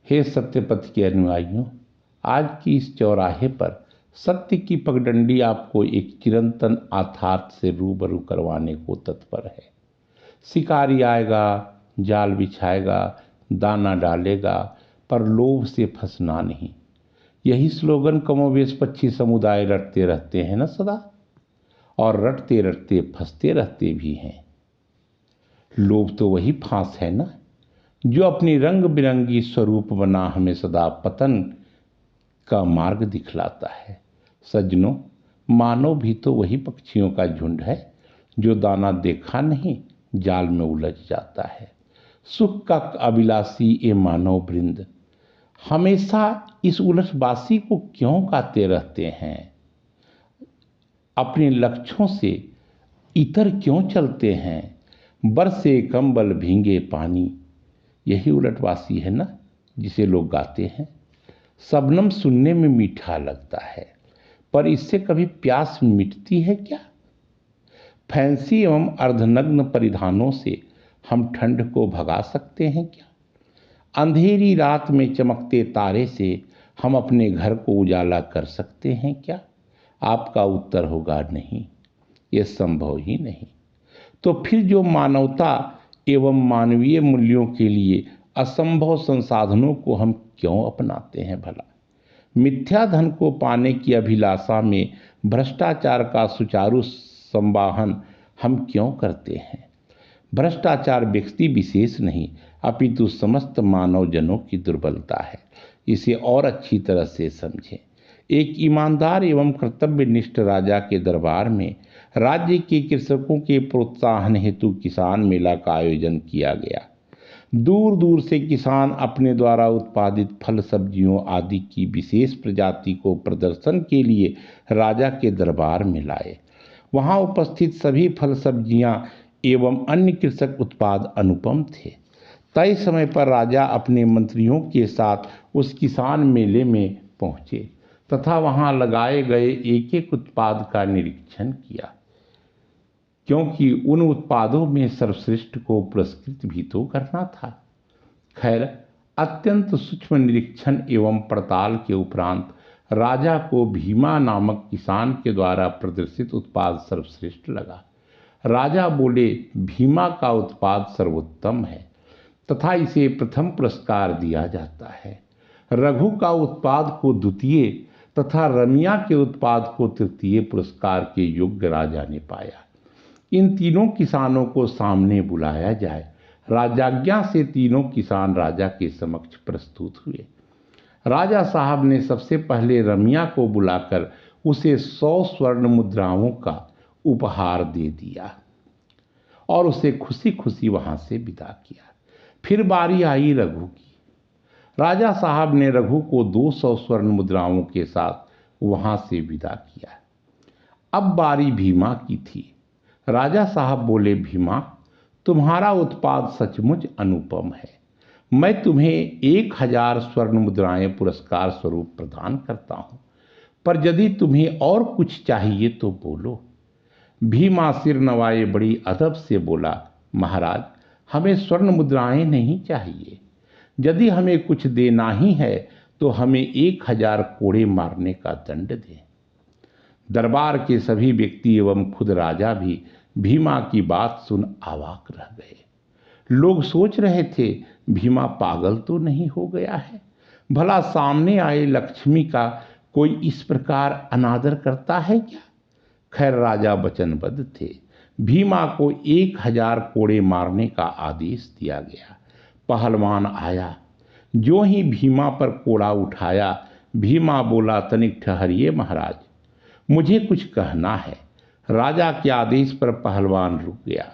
हे सत्यपथ के अनुयायियों, आज की इस चौराहे पर सत्य की पगडंडी आपको एक चिरंतन यथार्थ से रूबरू करवाने को तत्पर है। शिकारी आएगा, जाल बिछाएगा, दाना डालेगा, पर लोभ से फंसना नहीं। यही स्लोगन कमोवेश पक्षी समुदाय रटते रहते हैं न सदा, और रटते रटते फंसते रहते भी हैं। लोभ तो वही फांस है ना, जो अपनी रंग बिरंगी स्वरूप बना हमें सदा पतन का मार्ग दिखलाता है। सज्जनों, मानव भी तो वही पक्षियों का झुंड है जो दाना देखा नहीं जाल में उलझ जाता है। सुख का अभिलाषी ये मानव वृंद हमेशा इस उलझबासी को क्यों गाते रहते हैं? अपने लक्ष्यों से इतर क्यों चलते हैं? बरसे कंबल भींगे पानी, यही उलटवासी है ना जिसे लोग गाते हैं। शबनम सुनने में मीठा लगता है, पर इससे कभी प्यास मिटती है क्या? फैंसी एवं अर्धनग्न परिधानों से हम ठंड को भगा सकते हैं क्या? अंधेरी रात में चमकते तारे से हम अपने घर को उजाला कर सकते हैं क्या? आपका उत्तर होगा नहीं, ये संभव ही नहीं। तो फिर जो मानवता एवं मानवीय मूल्यों के लिए असंभव संसाधनों को हम क्यों अपनाते हैं भला? मिथ्या धन को पाने की अभिलाषा में भ्रष्टाचार का सुचारू संवाहन हम क्यों करते हैं? भ्रष्टाचार व्यक्ति विशेष नहीं, अपितु समस्त मानव जनों की दुर्बलता है। इसे और अच्छी तरह से समझें। एक ईमानदार एवं कर्तव्यनिष्ठ राजा के दरबार में राज्य के कृषकों के प्रोत्साहन हेतु किसान मेला का आयोजन किया गया। दूर दूर से किसान अपने द्वारा उत्पादित फल सब्जियों आदि की विशेष प्रजाति को प्रदर्शन के लिए राजा के दरबार में लाए। वहां उपस्थित सभी फल सब्जियां एवं अन्य कृषक उत्पाद अनुपम थे। तय समय पर राजा अपने मंत्रियों के साथ उस किसान मेले में पहुंचे तथा वहां लगाए गए एक एक उत्पाद का निरीक्षण किया, क्योंकि उन उत्पादों में सर्वश्रेष्ठ को पुरस्कृत भी तो करना था। खैर, अत्यंत सूक्ष्म निरीक्षण एवं पड़ताल के उपरांत राजा को भीमा नामक किसान के द्वारा प्रदर्शित उत्पाद सर्वश्रेष्ठ लगा। राजा बोले, भीमा का उत्पाद सर्वोत्तम है तथा इसे प्रथम पुरस्कार दिया जाता है। रघु का उत्पाद को द्वितीय तथा रमिया के उत्पाद को तृतीय पुरस्कार के योग्य राजा ने पाया। इन तीनों किसानों को सामने बुलाया जाए। राजाज्ञा से तीनों किसान राजा के समक्ष प्रस्तुत हुए। राजा साहब ने सबसे पहले रमिया को बुलाकर उसे 100 स्वर्ण मुद्राओं का उपहार दे दिया और उसे खुशी खुशी वहां से विदा किया। फिर बारी आई रघु की। राजा साहब ने रघु को 200 स्वर्ण मुद्राओं के साथ वहां से विदा किया। अब बारी भीमा की थी। राजा साहब बोले, भीमा, तुम्हारा उत्पाद सचमुच अनुपम है। मैं तुम्हें 1000 स्वर्ण मुद्राएं पुरस्कार स्वरूप प्रदान करता हूं, पर यदि तुम्हें और कुछ चाहिए तो बोलो। भीमा सिर नवाए बड़ी अदब से बोला, महाराज, हमें स्वर्ण मुद्राएं नहीं चाहिए। यदि हमें कुछ देना ही है तो हमें 1000 कोड़े मारने का दंड दें। दरबार के सभी व्यक्ति एवं खुद राजा भी भीमा की बात सुन अवाक रह गए। लोग सोच रहे थे, भीमा पागल तो नहीं हो गया है? भला सामने आए लक्ष्मी का कोई इस प्रकार अनादर करता है क्या? खैर, राजा वचनबद्ध थे। भीमा को 1000 कोड़े मारने का आदेश दिया गया। पहलवान आया। जो ही भीमा पर कोड़ा उठाया, भीमा बोला, तनिक ठहरिए महाराज, मुझे कुछ कहना है। राजा के आदेश पर पहलवान रुक गया।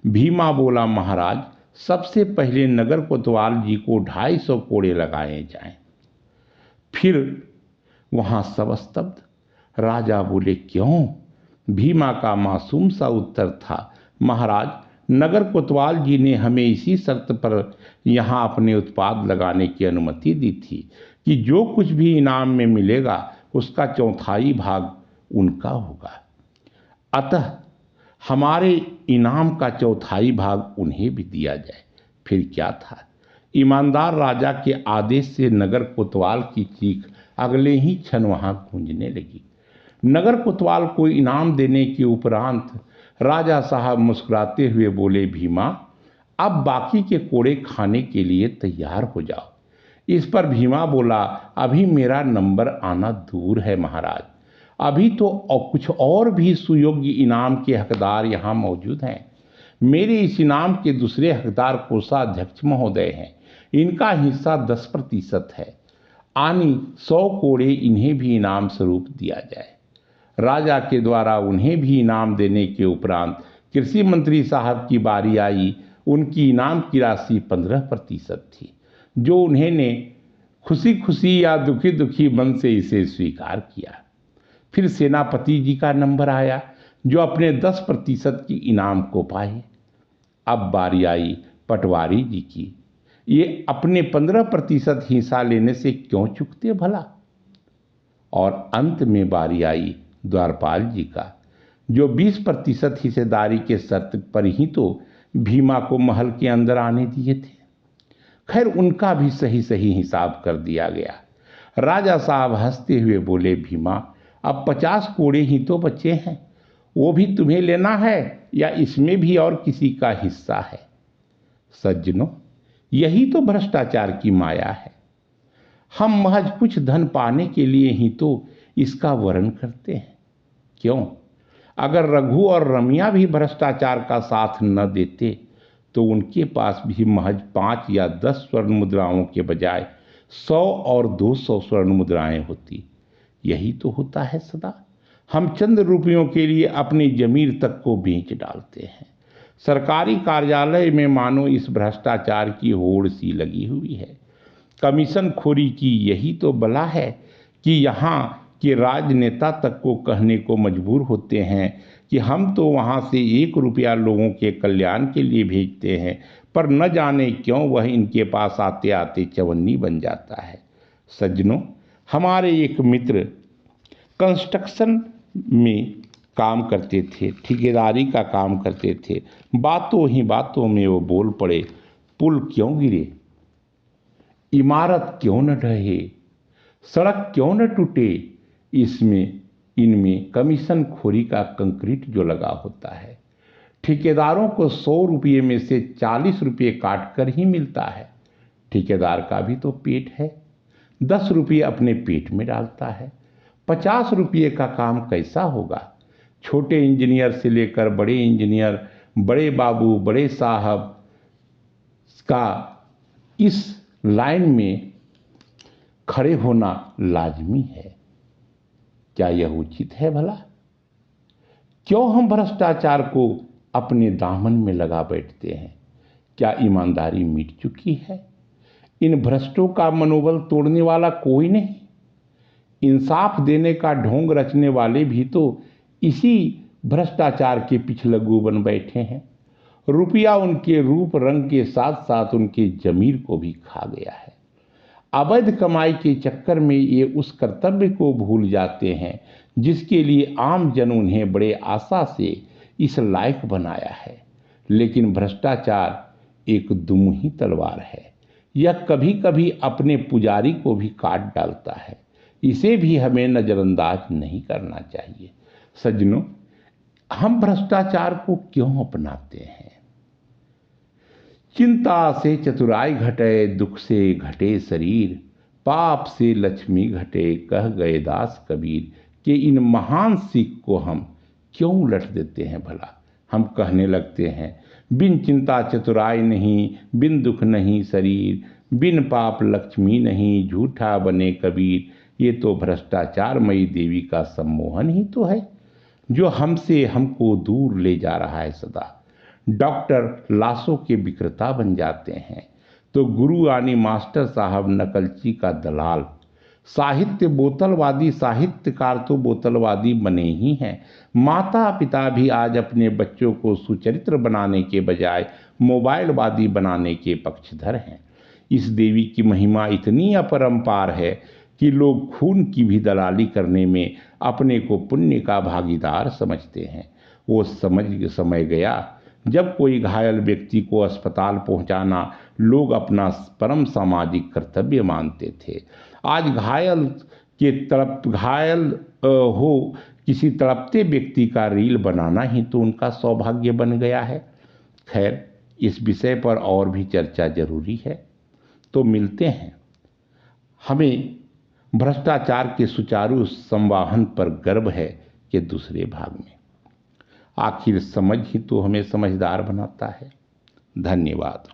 भीमा बोला, महाराज, सबसे पहले नगर कोतवाल जी को 250 कोड़े लगाए जाएं। फिर वहां सब स्तब्ध। राजा बोले, क्यों? भीमा का मासूम सा उत्तर था, महाराज, नगर कोतवाल जी ने हमें इसी शर्त पर यहाँ अपने उत्पाद लगाने की अनुमति दी थी कि जो कुछ भी इनाम में मिलेगा उसका 1/4 भाग उनका होगा। अतः हमारे इनाम का 1/4 भाग उन्हें भी दिया जाए। फिर क्या था? ईमानदार राजा के आदेश से नगर कोतवाल की चीख अगले ही क्षण वहां गूंजने लगी। नगर कोतवाल को इनाम देने के उपरांत राजा साहब मुस्कुराते हुए बोले, भीमा अब बाकी के कोड़े खाने के लिए तैयार हो जाओ। इस पर भीमा बोला, अभी मेरा नंबर आना दूर है महाराज, अभी तो कुछ और भी सुयोग्य इनाम के हकदार यहाँ मौजूद हैं। मेरे इस इनाम के दूसरे हकदार कोषाध्यक्ष महोदय हैं, इनका हिस्सा 10% है। आनी 100 कोड़े इन्हें भी इनाम स्वरूप दिया जाए। राजा के द्वारा उन्हें भी इनाम देने के उपरांत कृषि मंत्री साहब की बारी आई। उनकी इनाम की राशि 15% थी, जो उन्होंने खुशी खुशी या दुखी दुखी मन से इसे स्वीकार किया। फिर सेनापति जी का नंबर आया, जो अपने 10% की इनाम को पाए। अब बारी आई पटवारी जी की। ये अपने 15% हिस्सा लेने से क्यों चूकते भला? और अंत में बारी आई द्वारपाल जी का, जो 20% हिस्सेदारी के शर्त पर ही तो भीमा को महल के अंदर आने दिए थे। खैर, उनका भी सही सही हिसाब कर दिया गया। राजा साहब हंसते हुए बोले, भीमा अब 50 कोड़े ही तो बचे हैं, वो भी तुम्हें लेना है या इसमें भी और किसी का हिस्सा है? सज्जनों, यही तो भ्रष्टाचार की माया है। हम महज कुछ धन पाने के लिए ही तो इसका वर्ण करते हैं। क्यों? अगर रघु और रमिया भी भ्रष्टाचार का साथ न देते तो उनके पास भी महज 5 या 10 स्वर्ण मुद्राओं के बजाय 100 और 200 स्वर्ण मुद्राएं होती। यही तो होता है सदा। हम चंद रुपयों के लिए अपनी जमीर तक को बेच डालते हैं। सरकारी कार्यालय में मानो इस भ्रष्टाचार की होड़ सी लगी हुई है। कमीशन खोरी की यही तो बला है कि यहाँ के राजनेता तक को कहने को मजबूर होते हैं कि हम तो वहाँ से 1 रुपया लोगों के कल्याण के लिए भेजते हैं, पर न जाने क्यों वह इनके पास आते आते चवन्नी बन जाता है। सज्जनों, हमारे एक मित्र कंस्ट्रक्शन में काम करते थे, ठेकेदारी का काम करते थे। बातों ही बातों में वो बोल पड़े, पुल क्यों गिरे, इमारत क्यों न ढहे, सड़क क्यों न टूटे, इनमें कमीशन खोरी का कंक्रीट जो लगा होता है। ठेकेदारों को 100 रुपये में से 40 रुपये काट कर ही मिलता है। ठेकेदार का भी तो पेट है, 10 रुपये अपने पेट में डालता है। 50 रुपये का काम कैसा होगा? छोटे इंजीनियर से लेकर बड़े इंजीनियर, बड़े बाबू, बड़े साहब का इस लाइन में खड़े होना लाजमी है। क्या यह उचित है भला? क्यों हम भ्रष्टाचार को अपने दामन में लगा बैठते हैं? क्या ईमानदारी मिट चुकी है? इन भ्रष्टों का मनोबल तोड़ने वाला कोई नहीं। इंसाफ देने का ढोंग रचने वाले भी तो इसी भ्रष्टाचार के पिछलग्गू बन बैठे हैं। रुपया उनके रूप रंग के साथ साथ उनके जमीर को भी खा गया है। अवैध कमाई के चक्कर में ये उस कर्तव्य को भूल जाते हैं जिसके लिए आम जन उन्हें बड़े आशा से इस लायक बनाया है। लेकिन भ्रष्टाचार एक दुमुही तलवार है। यह कभी कभी अपने पुजारी को भी काट डालता है। इसे भी हमें नजरअंदाज नहीं करना चाहिए। सज्जनों, हम भ्रष्टाचार को क्यों अपनाते हैं? चिंता से चतुराई घटे, दुख से घटे शरीर, पाप से लक्ष्मी घटे, कह गए दास कबीर। कि इन महान सीख को हम क्यों उलट देते हैं भला? हम कहने लगते हैं, बिन चिंता चतुराई नहीं, बिन दुख नहीं शरीर, बिन पाप लक्ष्मी नहीं, झूठा बने कबीर। ये तो भ्रष्टाचारमयी देवी का सम्मोहन ही तो है, जो हमसे हमको दूर ले जा रहा है सदा। डॉक्टर लाशों के विक्रेता बन जाते हैं तो गुरु यानी मास्टर साहब नकलची का दलाल। साहित्य बोतलवादी, साहित्यकार तो बोतलवादी बने ही हैं। माता पिता भी आज अपने बच्चों को सुचरित्र बनाने के बजाय मोबाइलवादी बनाने के पक्षधर हैं। इस देवी की महिमा इतनी अपरंपार है कि लोग खून की भी दलाली करने में अपने को पुण्य का भागीदार समझते हैं। वो समय गया जब कोई घायल व्यक्ति को अस्पताल पहुंचाना लोग अपना परम सामाजिक कर्तव्य मानते थे। आज घायल हो किसी तड़पते व्यक्ति का रील बनाना ही तो उनका सौभाग्य बन गया है। खैर, इस विषय पर और भी चर्चा जरूरी है। तो मिलते हैं। हमें भ्रष्टाचार के सुचारू संवाहन पर गर्व है कि दूसरे भाग में। आखिर समझ ही तो हमें समझदार बनाता है। धन्यवाद।